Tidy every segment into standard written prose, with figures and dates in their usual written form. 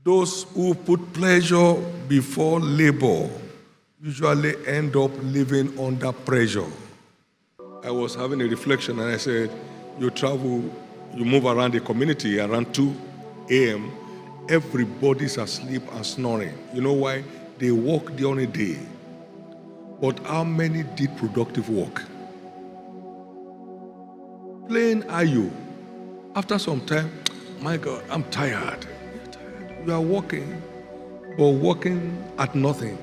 Those who put pleasure before labor usually end up living under pressure. I was having a reflection and I said, you travel, you move around the community around 2 a.m., everybody's asleep and snoring. You know why? They work during the day. But how many did productive work? Playing Ayo. After some time, my God, I'm tired. You're tired. You are working, but working at nothing.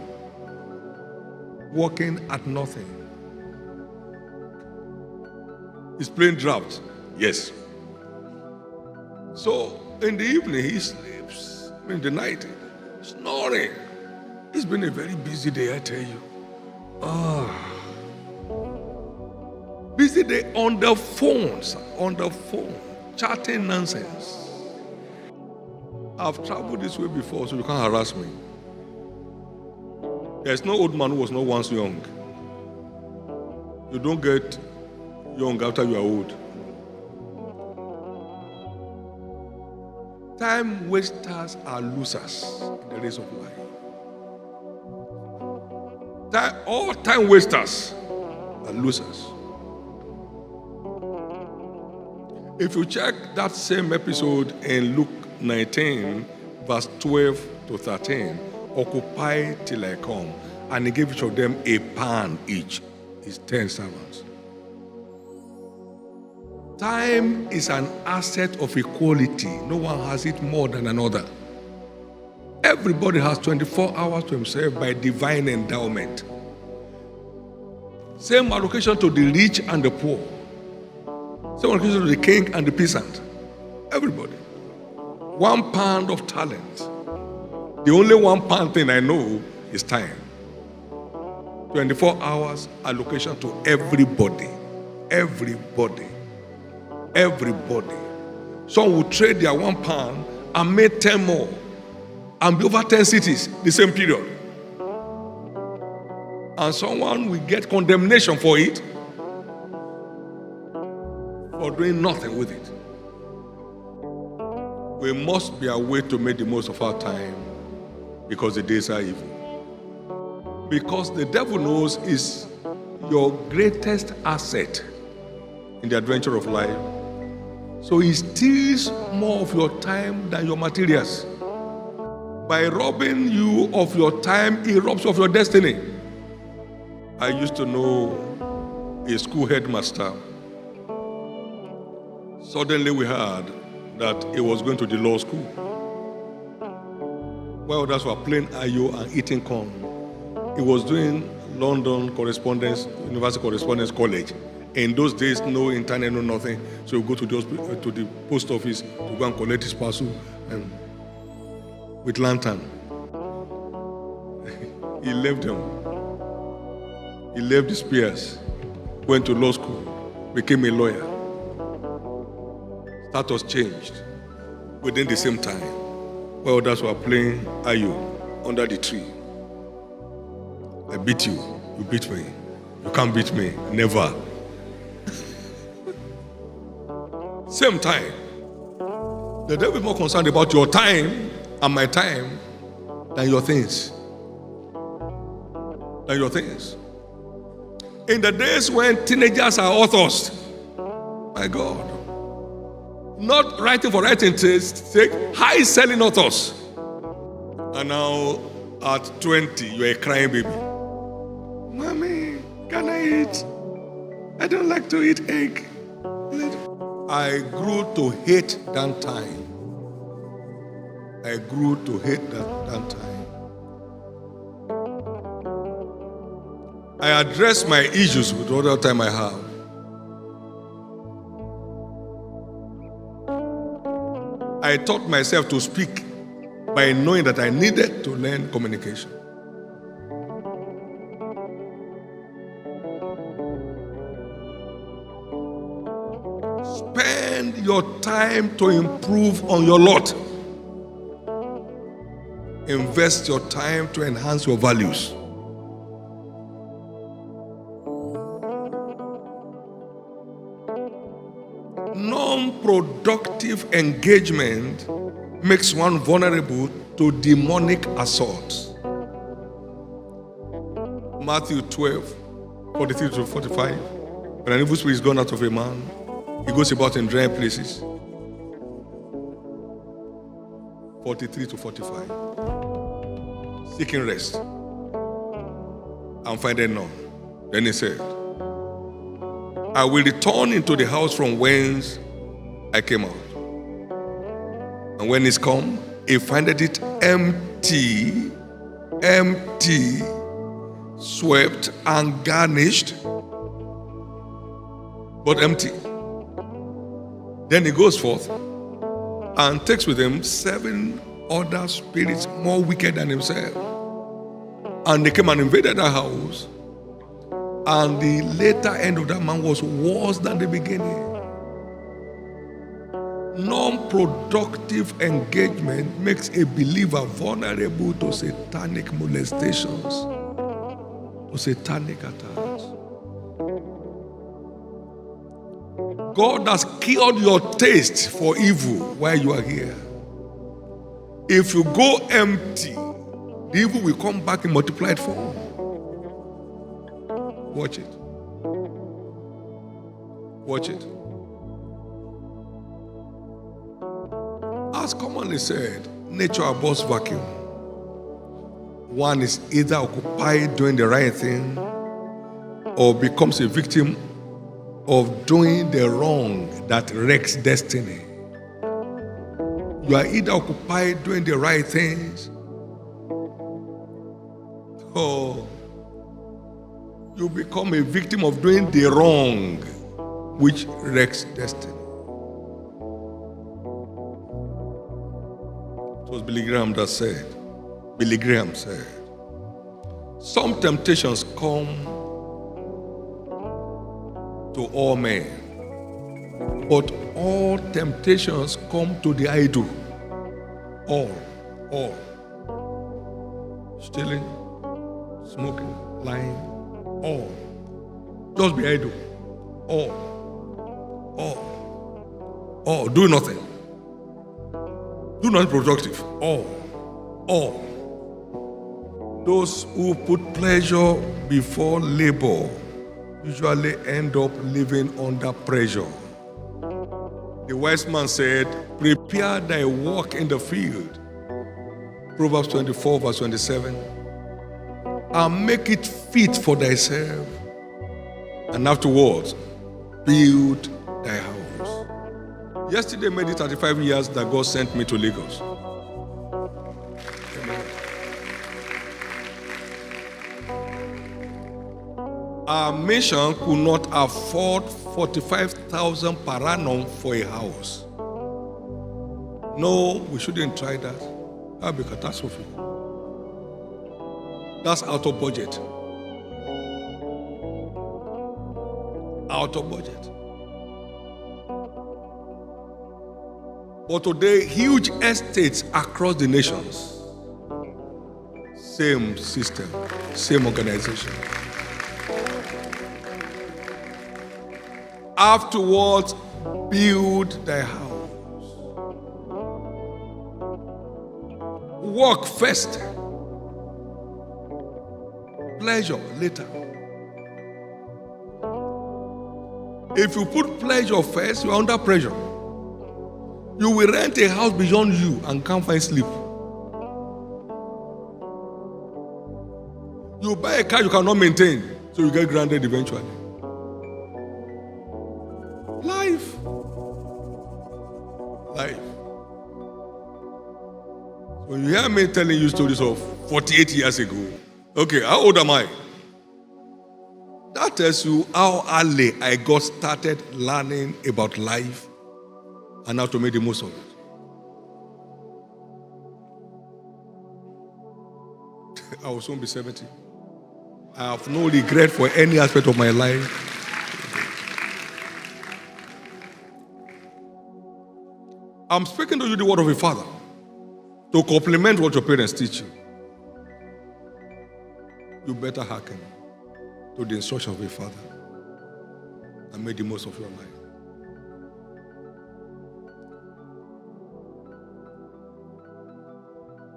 Working at nothing. He's playing draft. Yes. So in the evening, he sleeps. In the night, snoring. It's been a very busy day, I tell you. Busy day on the phone, chatting nonsense. I've traveled this way before, so you can't harass me. There's no old man who was not once young. You don't get young after you are old. Time wasters are losers in the race of life. All time wasters are losers. If you check that same episode in Luke 19, verse 12 to 13, occupy till I come, and he gave each of them a pan each, his 10 servants. Time is an asset of equality. No one has it more than another. Everybody has 24 hours to himself by divine endowment. Same allocation to the rich and the poor. Same allocation to the king and the peasant. Everybody. 1 pound of talent. The only 1 pound thing I know is time. 24 hours allocation to everybody. Everybody. Everybody. Some will trade their 1 pound and make 10 more. And be over 10 cities the same period. And someone will get condemnation for it, for doing nothing with it. We must be aware to make the most of our time, because the days are evil. Because the devil knows is your greatest asset in the adventure of life. So he steals more of your time than your materials. By robbing you of your time, he robs you of your destiny. I used to know a school headmaster. Suddenly we heard that he was going to the law school. While others were playing Ayo and eating corn, he was doing London Correspondence, University Correspondence College. In those days, no internet, no nothing. So you go to the post office to go and collect his parcel and with lantern. He left them. He left his peers, went to law school, became a lawyer. Status changed within the same time. While others were playing Ayo under the tree. I beat you, you beat me. You can't beat me, never. Same time. The devil is more concerned about your time and my time than your things. Than your things. In the days when teenagers are authors, my God, not writing for writing's sake, high-selling authors. And now at 20, you're a crying baby. Mommy, can I eat? I don't like to eat egg. I grew to hate that time. I grew to hate that time. I address my issues with all the time I have. I taught myself to speak by knowing that I needed to learn communication. Spend your time to improve on your lot. Invest your time to enhance your values. Non-productive engagement makes one vulnerable to demonic assault. Matthew 12, 43 to 45. When an evil spirit is gone out of a man, he goes about in dry places. 43 to 45. Seeking rest and finding none. Then he said, I will return into the house from whence I came out. And when he's come, he findeth it empty, swept and garnished, but empty. Then he goes forth and takes with him 7 other spirits more wicked than himself. And they came and invaded the house. And the later end of that man was worse than the beginning. Non-productive engagement makes a believer vulnerable to satanic molestations, to satanic attacks. God has killed your taste for evil while you are here. If you go empty, the evil will come back in multiplied form. Watch it. Watch it. As commonly said, nature abhors vacuum. One is either occupied doing the right thing or becomes a victim of doing the wrong that wrecks destiny. You are either occupied doing the right things or you become a victim of doing the wrong which wrecks destiny. It was Billy Graham said, some temptations come to all men, but all temptations come to the idle. All. Stealing, smoking, lying, all. Just be idle. All. Do nothing. Do not productive. All. Those who put pleasure before labor usually end up living under pressure. The wise man said, prepare thy work in the field. Proverbs 24 verse 27. And make it fit for thyself. And afterwards, build thy house. Yesterday made it 35 years that God sent me to Lagos. Our mission could not afford 45,000 per annum for a house. No, we shouldn't try that. That would be catastrophic. That's out of budget. Out of budget. But today, huge estates across the nations. Same system, same organization. Afterwards, build thy house. Work first. Pleasure later. If you put pleasure first, you are under pressure. You will rent a house beyond you and can't find sleep. You buy a car you cannot maintain, so you get grounded eventually. Life. When you hear me telling you stories of 48 years ago, okay, how old am I? That tells you how early I got started learning about life and how to make the most of it. I will soon be 70. I have no regret for any aspect of my life. I'm speaking to you the word of a father to complement what your parents teach you. You better hearken to the instruction of a father and make the most of your life.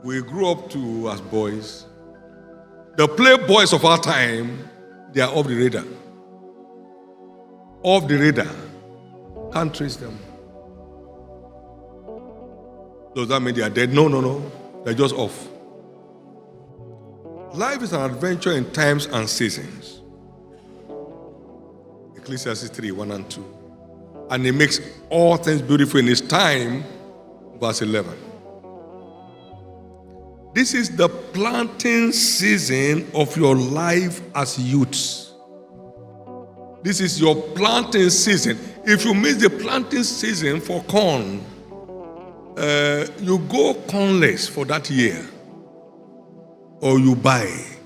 we grew up to as boys. The playboys of our time, they are off the radar. Off the radar. Can't trace them. Does that mean they are dead? No. They're just off. Life is an adventure in times and seasons. Ecclesiastes 3, 1 and 2. And he makes all things beautiful in his time, verse 11. This is the planting season of your life as youths. This is your planting season. If you miss the planting season for corn, you go cornless for that year, or you buy.